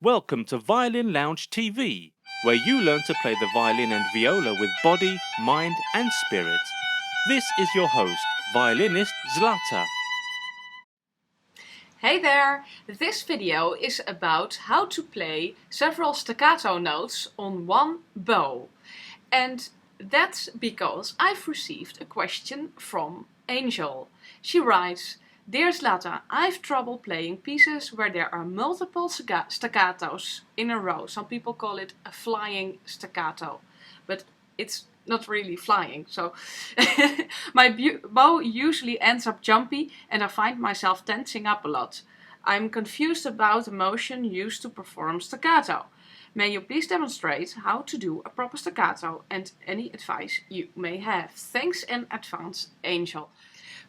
Welcome to Violin Lounge TV, where you learn to play the violin and viola with body, mind and spirit. This is your host, violinist Zlata. Hey there! This video is about how to play several staccato notes on one bow. And that's because I've received a question from Angel. She writes, "Dear Zlata, I've trouble playing pieces where there are multiple staccatos in a row. Some people call it a flying staccato, but it's not really flying. So my bow usually ends up jumpy and I find myself tensing up a lot. I'm confused about the motion used to perform staccato. May you please demonstrate how to do a proper staccato and any advice you may have. Thanks in advance, Angel."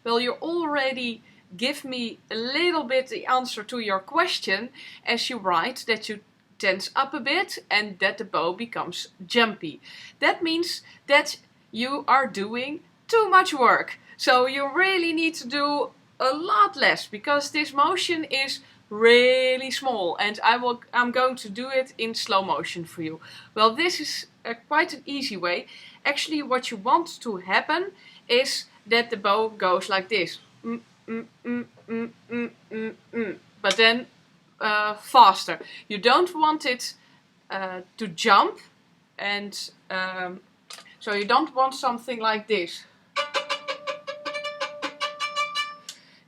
Well, you already give me a little bit the answer to your question as you write that you tense up a bit and that the bow becomes jumpy. That means that you are doing too much work. So you really need to do a lot less because this motion is really small and I'm going to do it in slow motion for you. Well, this is quite an easy way. Actually, what you want to happen is that the bow goes like this. But then faster. You don't want it to jump, and so you don't want something like this.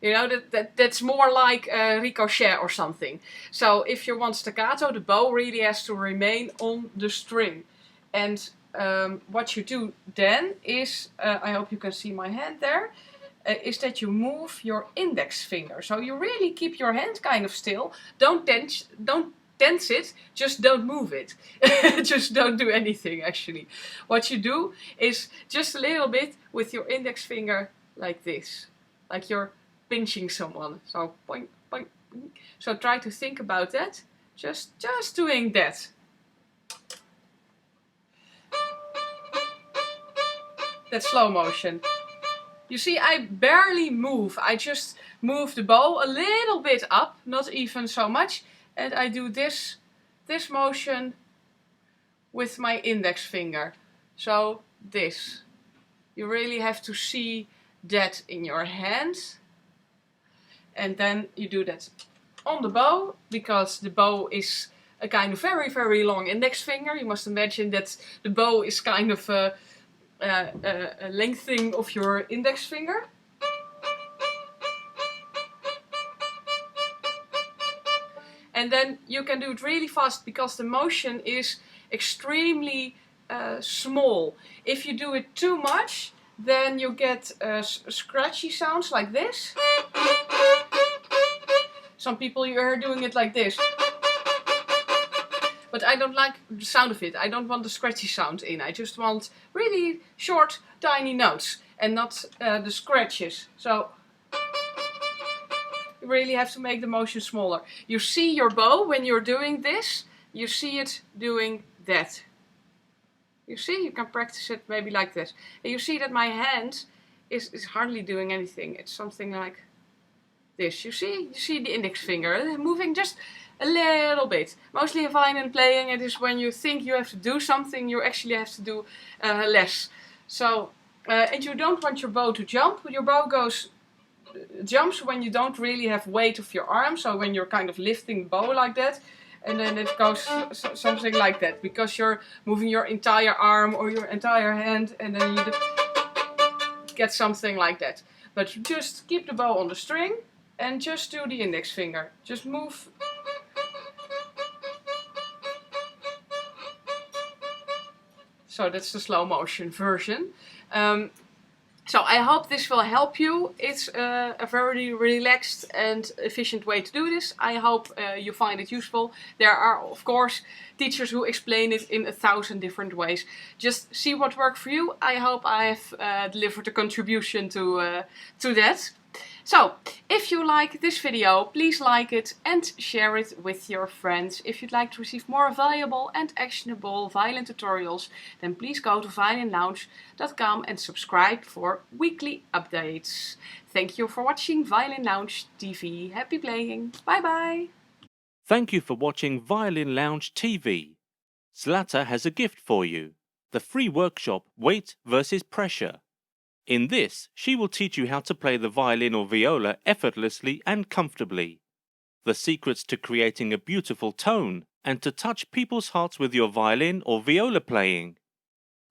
You know, that's more like a ricochet or something. So if you want staccato, the bow really has to remain on the string. And what you do then is, I hope you can see my hand there, is that you move your index finger. So you really keep your hand kind of still. Don't tense it, just don't move it. Just don't do anything actually. What you do is just a little bit with your index finger like this. Like you're pinching someone. So point, point. So try to think about that. Just doing that. That's slow motion. You see, I barely move. I just move the bow a little bit up, not even so much. And I do this motion with my index finger. So this. You really have to see that in your hand. And then you do that on the bow, because the bow is a kind of very, very long index finger. You must imagine that the bow is kind of a lengthening of your index finger. And then you can do it really fast because the motion is extremely small. If you do it too much, then you get scratchy sounds like this. Some people you are doing it like this. But I don't like the sound of it. I don't want the scratchy sound in. I just want really short, tiny notes and not the scratches. So you really have to make the motion smaller. You see your bow when you're doing this. You see it doing that. You see, you can practice it maybe like this. And you see that my hand is hardly doing anything. It's something like this. You see the index finger moving just a little bit. Mostly in violin playing, it is when you think you have to do something, you actually have to do less. So, and you don't want your bow to jump. Your bow jumps when you don't really have weight of your arm. So when you're kind of lifting the bow like that, and then it goes something like that, because you're moving your entire arm or your entire hand, and then you get something like that. But just keep the bow on the string and just do the index finger. Just move. So that's the slow motion version. So I hope this will help you. It's a very relaxed and efficient way to do this. I hope you find it useful. There are, of course, teachers who explain it in 1,000 different ways. Just see what works for you. I hope I have delivered a contribution to that. So, if you like this video, please like it and share it with your friends. If you'd like to receive more valuable and actionable violin tutorials, then please go to violinlounge.com and subscribe for weekly updates. Thank you for watching Violin Lounge TV. Happy playing. Bye bye. Thank you for watching Violin Lounge TV. Zlata has a gift for you, the free workshop Weight vs Pressure. In this, she will teach you how to play the violin or viola effortlessly and comfortably. The secrets to creating a beautiful tone and to touch people's hearts with your violin or viola playing.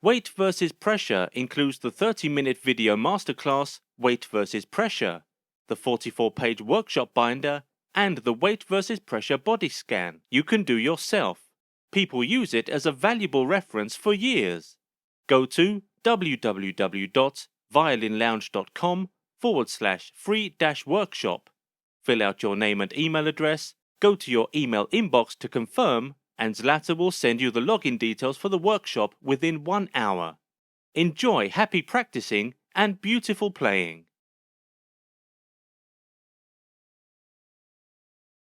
Weight vs Pressure includes the 30-minute video masterclass Weight vs Pressure, the 44-page workshop binder, and the Weight vs Pressure body scan you can do yourself. People use it as a valuable reference for years. Go to www.violinlounge.com/free-workshop. Fill out your name and email address, go to your email inbox to confirm, and Zlata will send you the login details for the workshop within 1 hour. Enjoy happy practicing and beautiful playing.